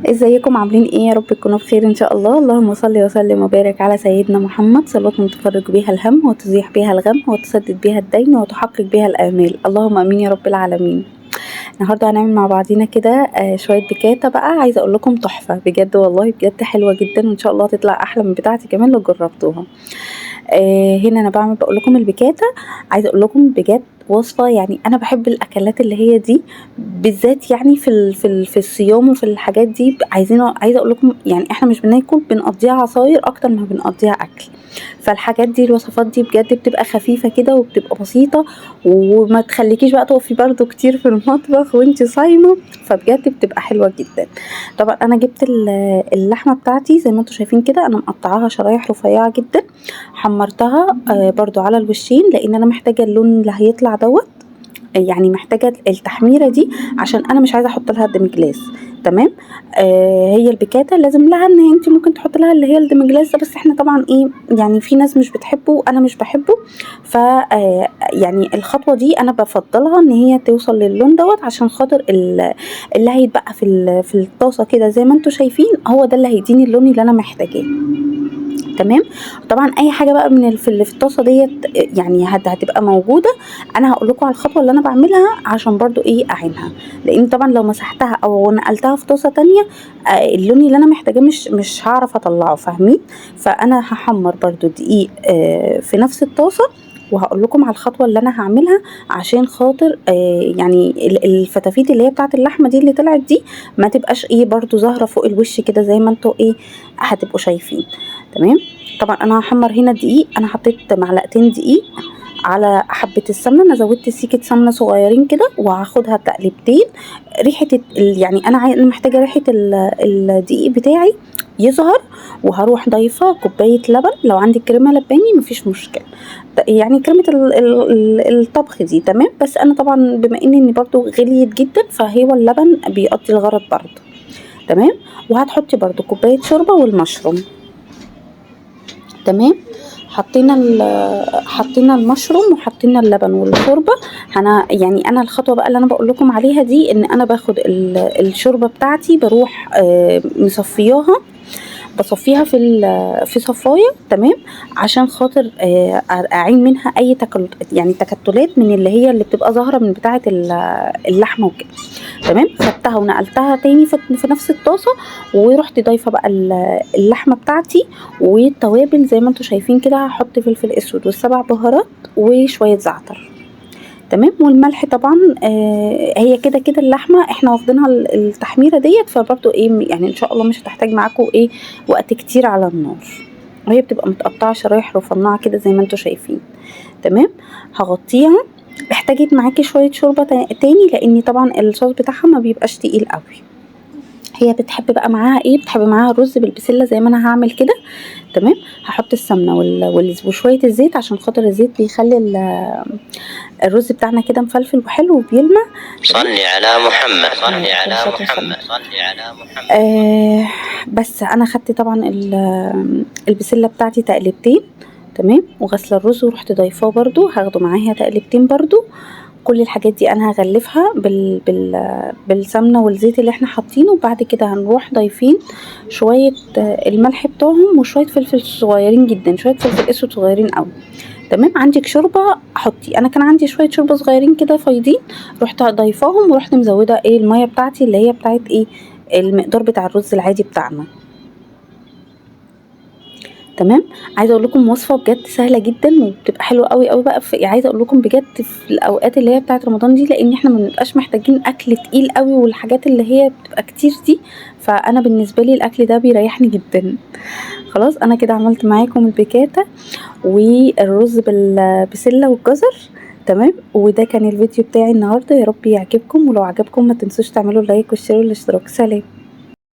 ازيكم عاملين ايه؟ يا رب تكونوا بخير ان شاء الله. اللهم صل وسلم وبارك على سيدنا محمد، صلاة تفرج بها الهم وتزيح بها الغم وتسدد بها الدين وتحقق بها الآمال، اللهم امين يا رب العالمين. النهارده هنعمل مع بعضينا كده شويه بيكاتا بقى، عايزه اقول لكم تحفه بجد، والله بجد حلوه جدا، وان شاء الله تطلع احلى من بتاعتي كمان لو جربتوها. هنا انا بقول لكم البيكاتا. عايزه اقول لكم بجد وصفه، يعني انا بحب الاكلات اللي هي دي بالذات، يعني في الصيام وفي الحاجات دي عايزه اقول لكم يعني احنا مش بناكل، بنقضيها عصاير اكتر ما بنقضيها اكل. فالحاجات دي الوصفات دي بجد بتبقى خفيفه كده وبتبقى بسيطه، وما تخليكيش بقى تقفي برضو كتير في المطبخ وانتي صايمه، فبجد بتبقى حلوه جدا. طبعا انا جبت اللحمه بتاعتي زي ما انتم شايفين كده، انا مقطعاها شرايح رفيعه جدا، حمرتها برضو على الوشين لان انا محتاجه اللون اللي هيطلع دوت، يعني محتاجه التحميره دي عشان انا مش عايزه احط لها دمجلاس. تمام. هي البيكاتا لازم لها ان انت ممكن تحط لها اللي هي الدمجلاس ده، بس احنا طبعا ايه، يعني في ناس مش بتحبه وانا مش بحبه. ف يعني الخطوه دي انا بفضلها ان هي توصل للون دوت، عشان خاطر اللي هيتبقى في الطاسه كده زي ما انتم شايفين، هو ده اللي هيديني اللون اللي انا محتاجاه. تمام. طبعا اي حاجه بقى من اللي في الطاسه ديت يعني هتبقى موجوده. انا هقول لكم على الخطوه اللي انا بعملها عشان برضو ايه اعينها، لان طبعا لو مسحتها او نقلتها في طاسه تانية اللون اللي انا محتاجاه مش هعرف اطلعه، فاهمين؟ فانا هحمر برضو دقيق في نفس الطاسه، وهقول لكم على الخطوه اللي انا هعملها عشان خاطر يعني الفتافيت اللي هي بتاعه اللحمه دي اللي طلعت دي ما تبقاش ايه برضو ظاهره فوق الوش كده زي ما انتوا ايه هتبقوا شايفين. تمام. طبعا انا هحمر هنا دقيق، انا حطيت معلقتين دقيق على حبة السمنة، انا زودت سيكة سمنة صغيرين كده وهاخدها تقليبتين. ريحة يعني انا محتاجة ريحة الدقيق بتاعي يظهر، وهروح ضايفة كوباية لبن، لو عندي كريمة لباني مفيش مشكلة، يعني كريمة الطبخ دي. تمام. بس انا طبعا بما اني برضو غليت جدا فهو اللبن بيقضي الغرض برضو. تمام. وهتحطي برضو كوباية شوربة والمشروم. تمام. حطينا المشروم وحطينا اللبن والشوربه. يعني انا الخطوه بقى اللي انا بقول لكم عليها دي، ان انا باخد الشوربه بتاعتي بروح مصفياها، بصفيها في صفايه. تمام. عشان خاطر اعين منها اي يعني تكتلات من اللي هي اللي بتبقى ظاهره من بتاعه اللحمه وكده. تمام. خدتها ونقلتها تاني في نفس الطاسه، ورحت ضايفه بقى اللحمه بتاعتي والتوابل زي ما انتم شايفين كده، هحط فلفل اسود والسبع بهارات وشويه زعتر. تمام. والملح طبعا. هي كده كده اللحمه احنا واخدينها التحميره ديت، فبرضو ايه يعني ان شاء الله مش هتحتاج معاكم ايه وقت كتير على النار، وهي بتبقى متقطعه شرايح رفيعه كده زي ما انتم شايفين. تمام. هغطيها. احتاجت معاكي شويه شوربه تاني لان طبعا الصوص بتاعها ما بيبقاش تقيل قوي. هي بتحب بقى معاها ايه، بتحب معاها الرز بالبسله زي ما انا هعمل كده. تمام. هحط السمنه وشويه الزيت، عشان خاطر الزيت بيخلي الرز بتاعنا كده مفلفل وحلو وبيلمع. صلي على محمد، صلي على محمد، صلي على محمد. بس انا خدت طبعا البسله بتاعتي تقلبتين. تمام. وغسله الرز ورحت ضايفاه برضو، هاخده معاها تقلبتين برضو. كل الحاجات دي انا هغلفها بالسمنه والزيت اللي احنا حاطينه، وبعد كده هنروح ضايفين شويه الملح بتوعهم وشويه فلفل صغيرين جدا، شويه فلفل اسود صغيرين قوي. تمام. عندك شوربه حطي، انا كان عندي شويه شوربه صغيرين كده فايضين، رحت ضايفاهم ورحت مزوده ايه الميه بتاعتي اللي هي بتاعت ايه المقدار بتاع الرز العادي بتاعنا. تمام. عايزه اقول لكم وصفه بجد سهله جدا وبتبقى حلوه قوي قوي بقى عايزه اقول لكم بجد في الاوقات اللي هي بتاعه رمضان دي، لان احنا ما بنبقاش محتاجين اكل تقيل قوي والحاجات اللي هي بتبقى كتير دي، فانا بالنسبه لي الاكل ده بيريحني جدا. خلاص انا كده عملت معاكم البيكاتا والرز بالبسله والجزر. تمام. وده كان الفيديو بتاعي النهارده، يا رب يعجبكم، ولو عجبكم ما تنسوش تعملوا لايك والشير والاشتراك. سلام.